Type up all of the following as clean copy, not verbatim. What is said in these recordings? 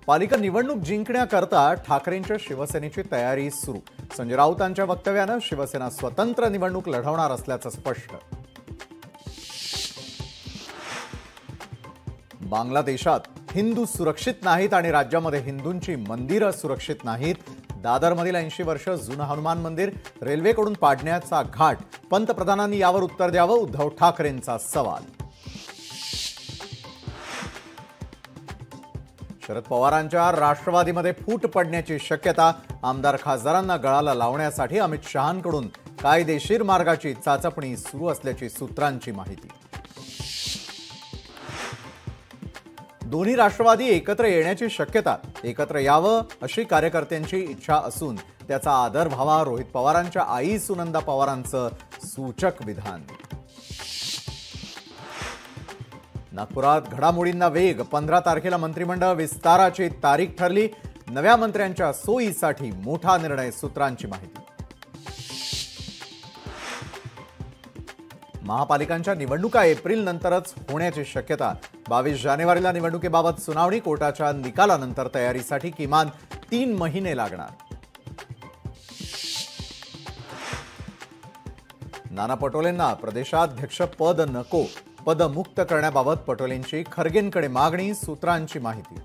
पालिका निवडणूक जिंकण्याकरता ठाकरेंच्या शिवसेनेची तयारी सुरू। संजय राऊतांच्या वक्तव्याने शिवसेना स्वतंत्र निवडणूक लढवणार असल्याचं स्पष्ट। बांगलादेशात हिंदू सुरक्षित नाहीत आणि राज्यामध्ये हिंदूंची मंदिरं सुरक्षित नाहीत। दादरमधील 80 वर्ष जुनं हनुमान मंदिर रेल्वेकडून पाडण्याचा घाट, पंतप्रधानांनी यावर उत्तर द्यावं, उद्धव ठाकरेंचा सवाल। शरद पवारांच्या राष्ट्रवादीमध्ये फूट पडण्याची शक्यता, आमदार खासदारांना गळाला लावण्यासाठी अमित शहांकडून कायदेशीर मार्गाची चाचपणी सुरू असल्याची सूत्रांची माहिती। दोन्ही राष्ट्रवादी एकत्र येण्याची शक्यता, एकत्र यावं अशी कार्यकर्त्यांची इच्छा असून त्याचा आदर व्हावा, रोहित पवारांच्या आई सुनंदा पवारांचं सूचक विधान। नागपुरात घडामोडींना वेग, 15 तारखेला मंत्रिमंडळ विस्ताराची तारीख ठरली। नव्या मंत्र्यांच्या सोयीसाठी मोठा निर्णय, सूत्रांची माहिती। महापालिकांच्या निवडणुका एप्रिल नंतरच होण्याची शक्यता, 22 जानेवारीला निवडणुकीबाबत सुनावणी, कोर्टाच्या निकालानंतर तयारीसाठी किमान 3 महिने लागणार। नाना पटोलेंना प्रदेशाध्यक्ष पद नको, पद मुक्त करण्याबाबत पटोलेंची खरगेंकडे मागणी, सूत्रांची माहिती।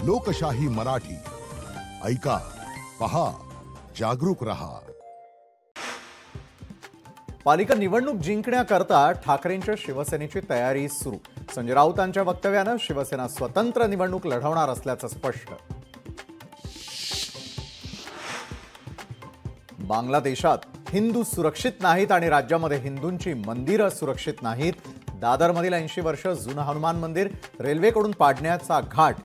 लोकशाही मराठी, ऐका, पहा, जागरूक रहा। पालिका निवडणूक जिंकण्याकरता ठाकरेंच्या शिवसेनेची तयारी सुरू। संजय राऊतांच्या वक्तव्याने शिवसेना स्वतंत्र निवडणूक लढवणार असल्याचं स्पष्ट। बांगलादेशात हिंदू सुरक्षित नाहीत आणि राज्यामध्ये हिंदूंची मंदिरं सुरक्षित नाहीत। दादरमधील 80 वर्ष जुनं हनुमान मंदिर रेल्वेकडून पाडण्याचा घाट,